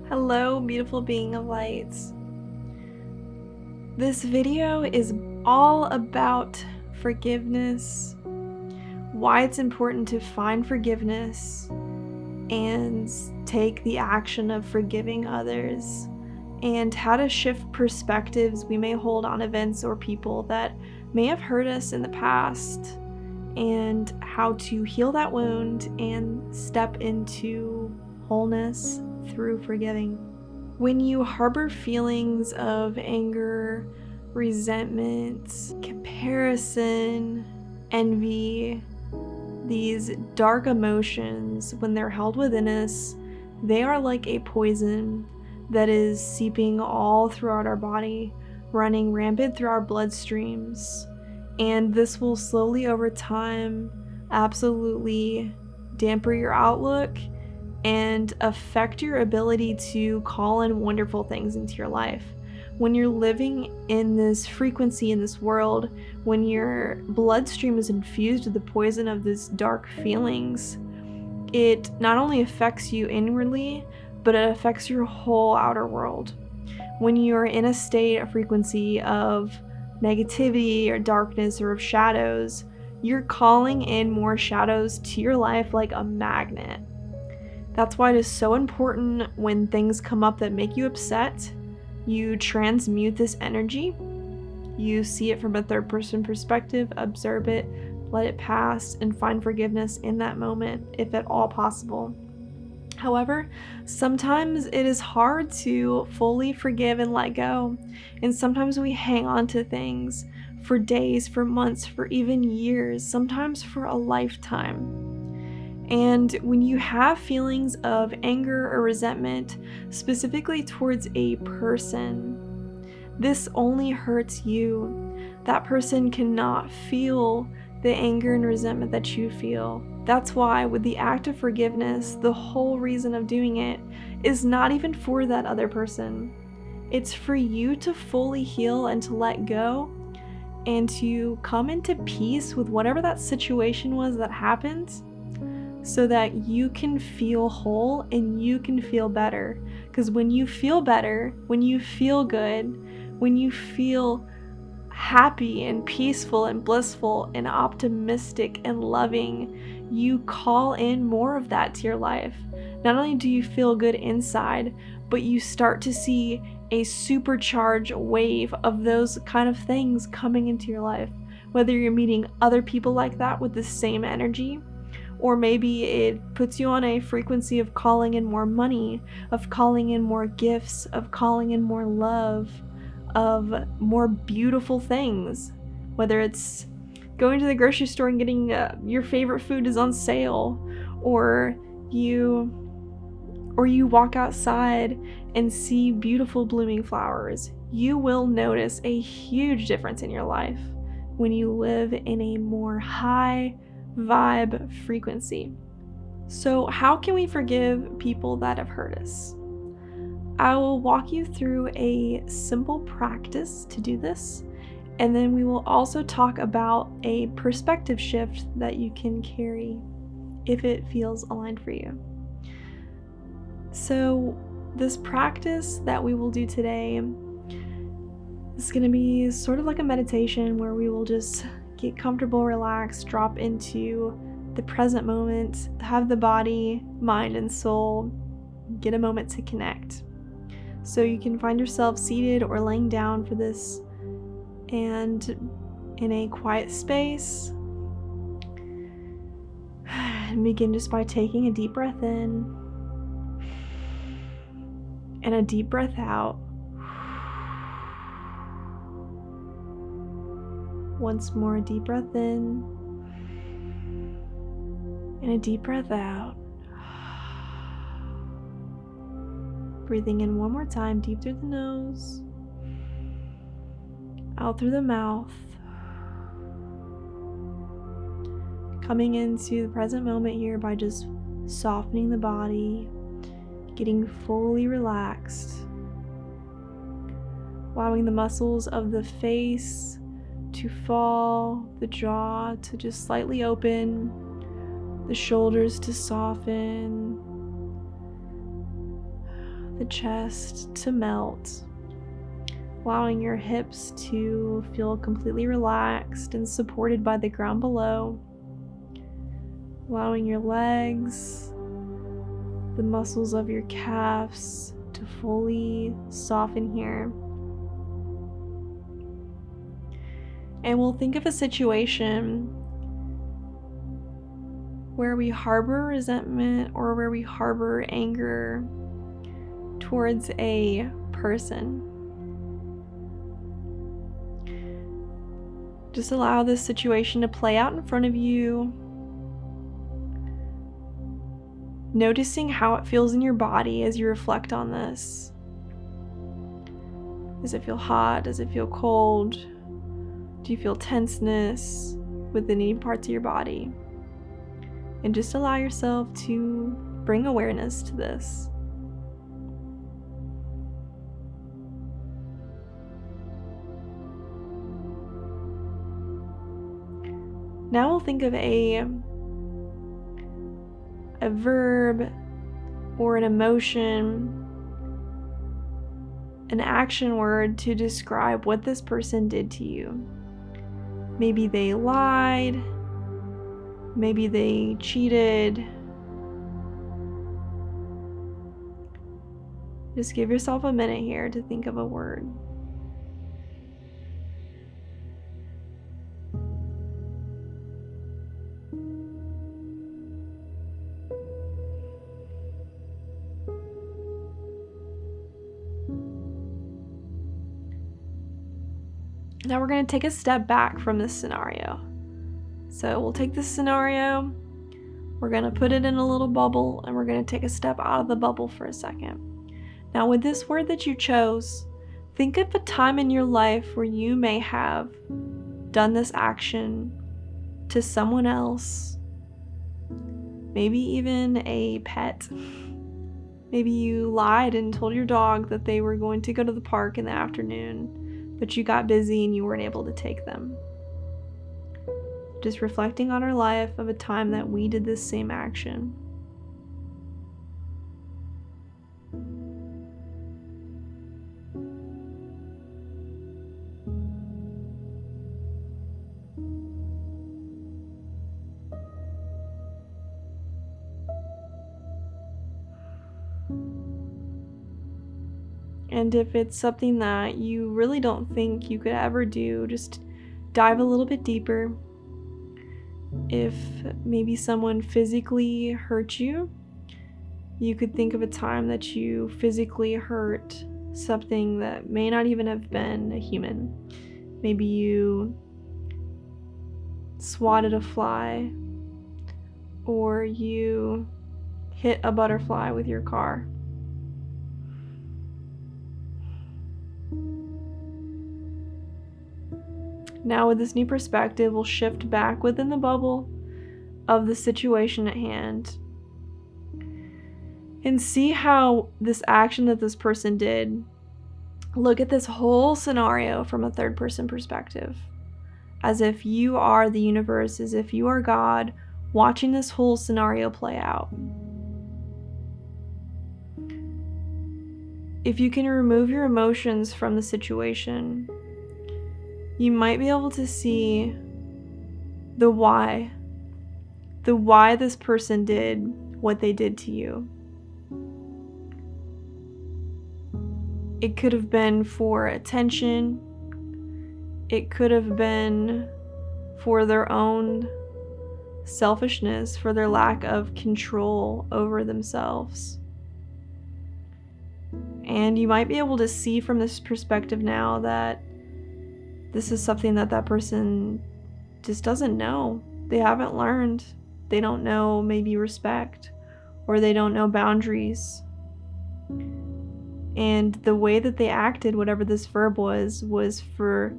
Hello, beautiful being of light. This video is all about forgiveness, why it's important to find forgiveness and take the action of forgiving others, and how to shift perspectives we may hold on events or people that may have hurt us in the past, and how to heal that wound and step into wholeness through forgiving. When you harbor feelings of anger, resentment, comparison, envy, these dark emotions, when they're held within us, they are like a poison that is seeping all throughout our body, running rampant through our bloodstreams. And this will slowly over time absolutely dampen your outlook and affect your ability to call in wonderful things into your life. When you're living in this frequency in this world, when your bloodstream is infused with the poison of these dark feelings, it not only affects you inwardly, but it affects your whole outer world. When you're in a state of frequency of negativity or darkness or of shadows, you're calling in more shadows to your life like a magnet. That's why it is so important when things come up that make you upset, you transmute this energy, you see it from a third person perspective, observe it, let it pass, and find forgiveness in that moment, if at all possible. However, sometimes it is hard to fully forgive and let go, and sometimes we hang on to things for days, for months, for even years, sometimes for a lifetime. And when you have feelings of anger or resentment, specifically towards a person, this only hurts you. That person cannot feel the anger and resentment that you feel. That's why with the act of forgiveness, the whole reason of doing it is not even for that other person. It's for you to fully heal and to let go and to come into peace with whatever that situation was that happened, so that you can feel whole and you can feel better. Because when you feel better, when you feel good, when you feel happy and peaceful and blissful and optimistic and loving, you call in more of that to your life. Not only do you feel good inside, but you start to see a supercharged wave of those kind of things coming into your life. Whether you're meeting other people like that with the same energy, or maybe it puts you on a frequency of calling in more money, of calling in more gifts, of calling in more love, of more beautiful things. Whether it's going to the grocery store and getting your favorite food is on sale, or you walk outside and see beautiful blooming flowers. You will notice a huge difference in your life when you live in a more high vibe frequency. So how can we forgive people that have hurt us? I will walk you through a simple practice to do this, and then we will also talk about a perspective shift that you can carry if it feels aligned for you. So this practice that we will do today is going to be sort of like a meditation where we will just get comfortable, relax, drop into the present moment, have the body, mind, and soul get a moment to connect. So you can find yourself seated or laying down for this, and in a quiet space. And begin just by taking a deep breath in and a deep breath out. Once more, a deep breath in and a deep breath out. Breathing in one more time, deep through the nose, out through the mouth. Coming into the present moment here by just softening the body, getting fully relaxed, allowing the muscles of the face to fall, the jaw to just slightly open, the shoulders to soften, the chest to melt, allowing your hips to feel completely relaxed and supported by the ground below, allowing your legs, the muscles of your calves to fully soften here. And we'll think of a situation where we harbor resentment or where we harbor anger towards a person. Just allow this situation to play out in front of you, noticing how it feels in your body as you reflect on this. Does it feel hot? Does it feel cold? Do you feel tenseness within any parts of your body? And just allow yourself to bring awareness to this. Now we'll think of a verb or an emotion, an action word to describe what this person did to you. Maybe they lied, maybe they cheated. Just give yourself a minute here to think of a word. Now we're going to take a step back from this scenario. So we'll take this scenario, we're going to put it in a little bubble, and we're going to take a step out of the bubble for a second. Now with this word that you chose, think of a time in your life where you may have done this action to someone else, maybe even a pet. Maybe you lied and told your dog that they were going to go to the park in the afternoon, but you got busy and you weren't able to take them. Just reflecting on our life of a time that we did this same action. And if it's something that you really don't think you could ever do, just dive a little bit deeper. If maybe someone physically hurt you, you could think of a time that you physically hurt something that may not even have been a human. Maybe you swatted a fly, or you hit a butterfly with your car. Now with this new perspective, we'll shift back within the bubble of the situation at hand and see how this action that this person did, look at this whole scenario from a third person perspective, as if you are the universe, as if you are God, watching this whole scenario play out. If you can remove your emotions from the situation, you might be able to see the why this person did what they did to you. It could have been for attention. It could have been for their own selfishness, for their lack of control over themselves. And you might be able to see from this perspective now that this is something that person just doesn't know. They haven't learned. They don't know maybe respect, or they don't know boundaries. And the way that they acted, whatever this verb was for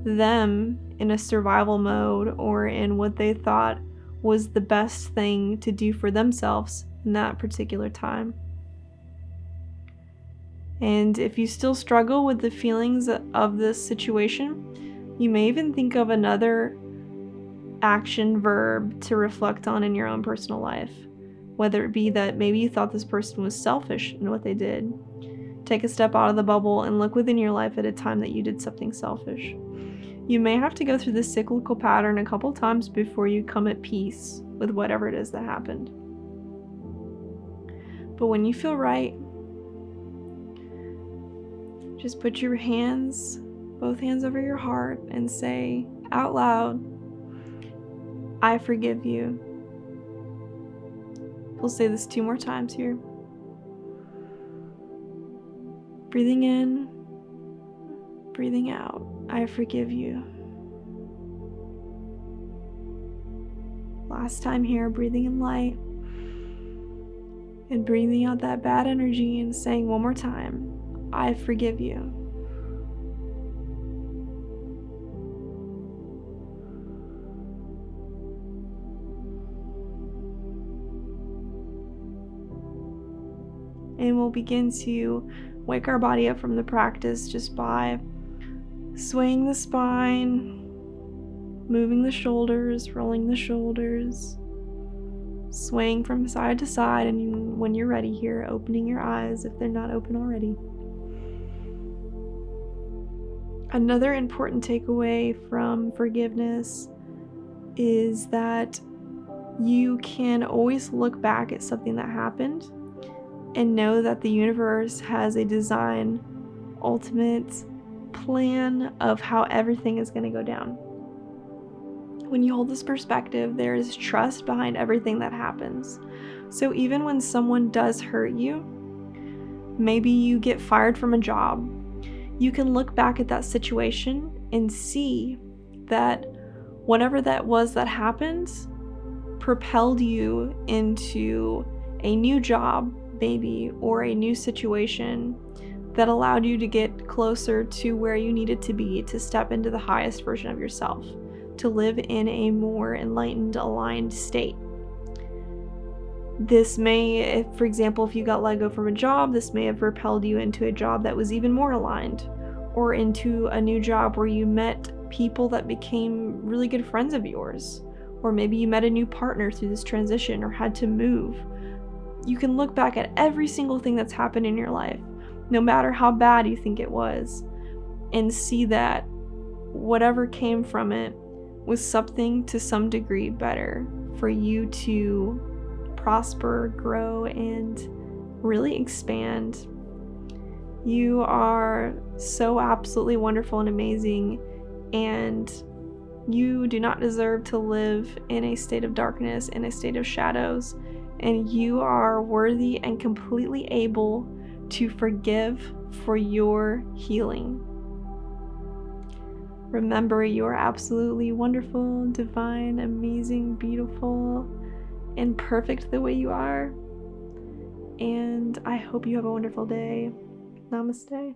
them in a survival mode, or in what they thought was the best thing to do for themselves in that particular time. And if you still struggle with the feelings of this situation, you may even think of another action verb to reflect on in your own personal life. Whether it be that maybe you thought this person was selfish in what they did. Take a step out of the bubble and look within your life at a time that you did something selfish. You may have to go through this cyclical pattern a couple times before you come at peace with whatever it is that happened. But when you feel right, just put your hands, both hands over your heart, and say out loud, I forgive you. We'll say this 2 more times here. Breathing in, breathing out. I forgive you. Last time here, breathing in light and breathing out that bad energy and saying one more time, I forgive you. And we'll begin to wake our body up from the practice just by swaying the spine, moving the shoulders, rolling the shoulders, swaying from side to side, and when you're ready here, opening your eyes if they're not open already. Another important takeaway from forgiveness is that you can always look back at something that happened and know that the universe has a design, ultimate plan of how everything is going to go down. When you hold this perspective, there is trust behind everything that happens. So even when someone does hurt you, maybe you get fired from a job, you can look back at that situation and see that whatever that was that happened propelled you into a new job, maybe, or a new situation that allowed you to get closer to where you needed to be to step into the highest version of yourself, to live in a more enlightened, aligned state. This may, for example, if you got let go from a job, this may have propelled you into a job that was even more aligned, or into a new job where you met people that became really good friends of yours, or maybe you met a new partner through this transition or had to move. You can look back at every single thing that's happened in your life, no matter how bad you think it was, and see that whatever came from it was something to some degree better for you to prosper, grow, and really expand. You are so absolutely wonderful and amazing, and you do not deserve to live in a state of darkness, in a state of shadows, and you are worthy and completely able to forgive for your healing. Remember, you are absolutely wonderful, divine, amazing, beautiful, and perfect the way you are. And I hope you have a wonderful day. Namaste.